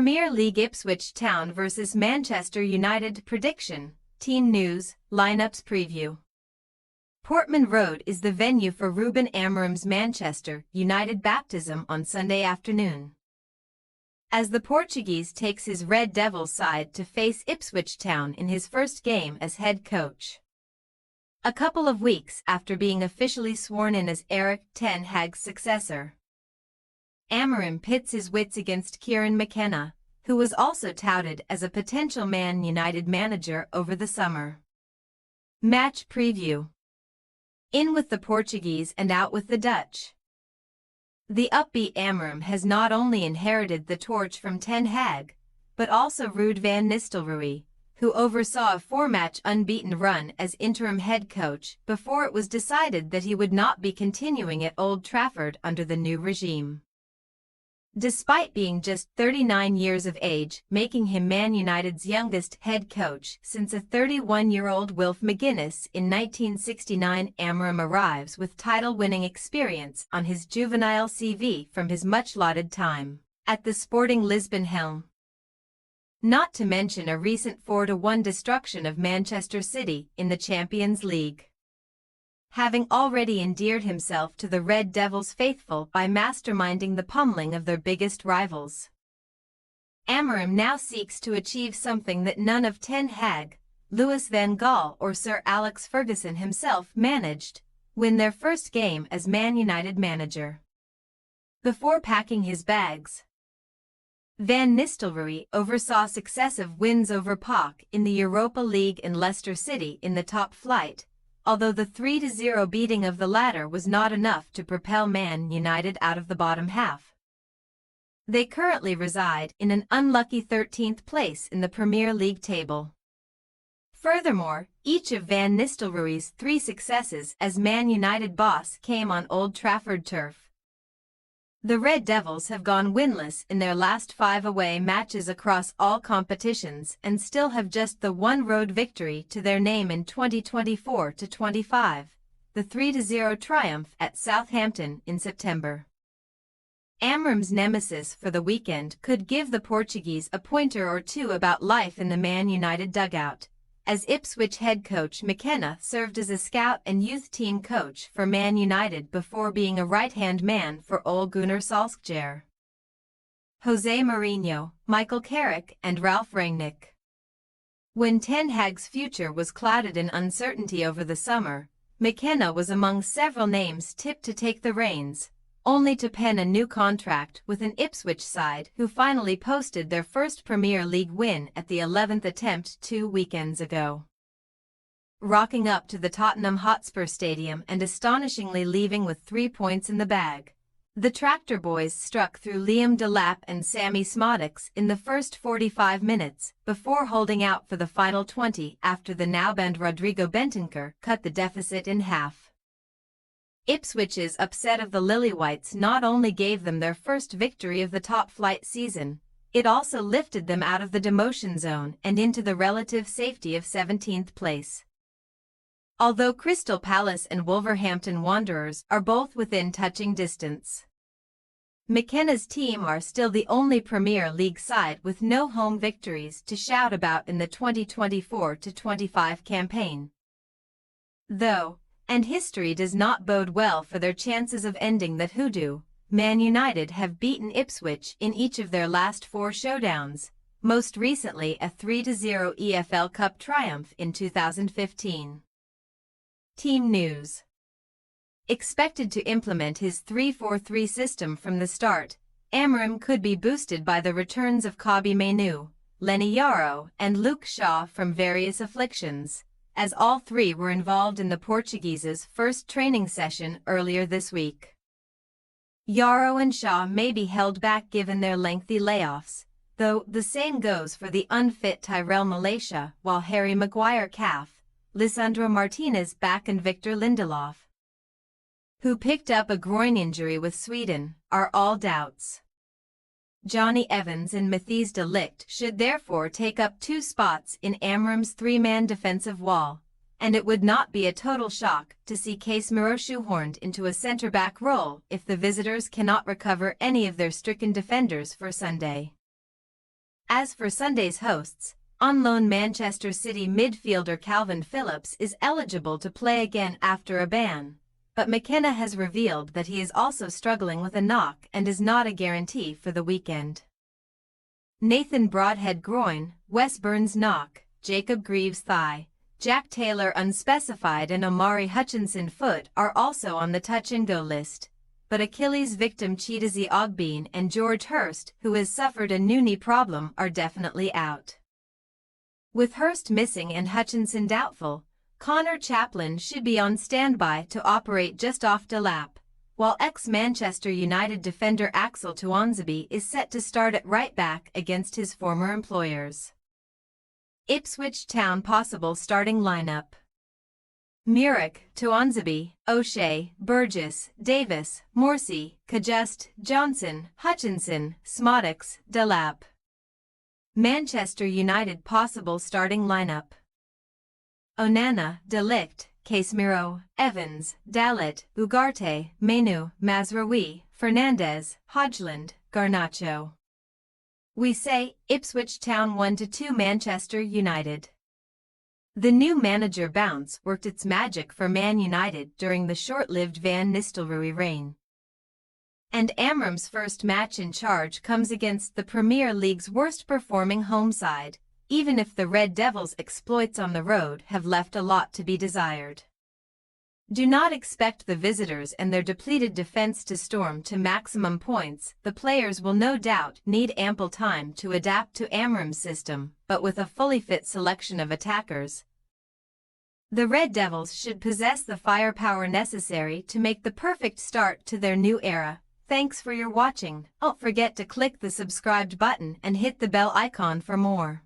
Premier League Ipswich Town vs Manchester United prediction, team news, lineups preview. Portman Road is the venue for Ruben Amorim's Manchester United baptism on Sunday afternoon, as the Portuguese takes his Red Devils side to face Ipswich Town in his first game as head coach. A couple of weeks after being officially sworn in as Erik ten Hag's successor, Amorim pits his wits against Kieran McKenna, who was also touted as a potential Man United manager over the summer. Match preview. In with the Portuguese and out with the Dutch. The upbeat Amorim has not only inherited the torch from Ten Hag, but also Ruud van Nistelrooy, who oversaw a 4-match unbeaten run as interim head coach before it was decided that he would not be continuing at Old Trafford under the new regime. Despite being just 39 years of age, making him Man United's youngest head coach since a 31-year-old Wilf McGuinness in 1969, Amorim arrives with title-winning experience on his juvenile CV from his much-lauded time at the Sporting Lisbon helm. Not to mention a recent 4-1 destruction of Manchester City in the Champions League. Having already endeared himself to the Red Devils faithful by masterminding the pummeling of their biggest rivals, Amorim now seeks to achieve something that none of Ten Hag, Louis van Gaal or Sir Alex Ferguson himself managed: win their first game as Man United manager. Before packing his bags, Van Nistelrooy oversaw successive wins over PAOK in the Europa League and Leicester City in the top flight, although the 3-0 beating of the latter was not enough to propel Man United out of the bottom half. They currently reside in an unlucky 13th place in the Premier League table. Furthermore, each of Van Nistelrooy's 3 successes as Man United boss came on Old Trafford turf. The Red Devils have gone winless in their last 5 away matches across all competitions and still have just the one road victory to their name in 2024-25, the 3-0 triumph at Southampton in September. Amorim's nemesis for the weekend could give the Portuguese a pointer or two about life in the Man United dugout, as Ipswich head coach McKenna served as a scout and youth team coach for Man United before being a right-hand man for Ole Gunnar Solskjaer, Jose Mourinho, Michael Carrick and Ralf Rangnick. When Ten Hag's future was clouded in uncertainty over the summer, McKenna was among several names tipped to take the reins, only to pen a new contract with an Ipswich side who finally posted their first Premier League win at the 11th attempt 2 weekends ago. Rocking up to the Tottenham Hotspur Stadium and astonishingly leaving with 3 points in the bag, the Tractor Boys struck through Liam Delap and Sammy Smodics in the first 45 minutes, before holding out for the final 20 after the now-banned Rodrigo Bentancur cut the deficit in half. Ipswich's upset of the Lilywhites not only gave them their first victory of the top-flight season, it also lifted them out of the demotion zone and into the relative safety of 17th place. Although Crystal Palace and Wolverhampton Wanderers are both within touching distance, McKenna's team are still the only Premier League side with no home victories to shout about in the 2024-25 campaign. Though, and history does not bode well for their chances of ending that hoodoo, Man United have beaten Ipswich in each of their last 4 showdowns, most recently a 3-0 EFL Cup triumph in 2015. Team news. Expected to implement his 3-4-3 system from the start, Amorim could be boosted by the returns of Kobbie Mainoo, Lenny Yaro and Luke Shaw from various afflictions, as all 3 were involved in the Portuguese's first training session earlier this week. Yaro and Shaw may be held back given their lengthy layoffs, though the same goes for the unfit Tyrell Malacia, while Harry Maguire calf, Lisandro Martinez back and Victor Lindelof, who picked up a groin injury with Sweden, are all doubts. Johnny Evans and Matthijs de Ligt should therefore take up 2 spots in Amorim's 3-man defensive wall, and it would not be a total shock to see Casemiro shoehorned into a centre-back role if the visitors cannot recover any of their stricken defenders for Sunday. As for Sunday's hosts, on loan Manchester City midfielder Calvin Phillips is eligible to play again after a ban, but McKenna has revealed that he is also struggling with a knock and is not a guarantee for the weekend. Nathan Broadhead groin, Wes Burns knock, Jacob Greaves thigh, Jack Taylor unspecified and Omari Hutchinson foot are also on the touch-and-go list, but Achilles victim Chidozie Ogbene and George Hurst, who has suffered a new knee problem, are definitely out. With Hurst missing and Hutchinson doubtful, Connor Chaplin should be on standby to operate just off Delap, while ex-Manchester United defender Axel Tuanzebe is set to start at right back against his former employers. Ipswich Town possible starting lineup: Muric, Tuanzebe, O'Shea, Burgess, Davis, Morsey, Kajust, Johnson, Hutchinson, Smodix, Delap. Manchester United possible starting lineup: Onana, De Ligt, Casemiro, Evans, Dalit, Ugarte, Menu, Mazraoui, Fernandez, Hodgland, Garnacho. We say Ipswich Town 1-2 Manchester United. The new manager bounce worked its magic for Man United during the short-lived Van Nistelrooy reign. And Amorim's first match in charge comes against the Premier League's worst-performing home side, even if the Red Devils' exploits on the road have left a lot to be desired. Do not expect the visitors and their depleted defense to storm to maximum points. The players will no doubt need ample time to adapt to Amorim's system, but with a fully fit selection of attackers, the Red Devils should possess the firepower necessary to make the perfect start to their new era. Thanks for your watching. Don't forget to click the subscribed button and hit the bell icon for more.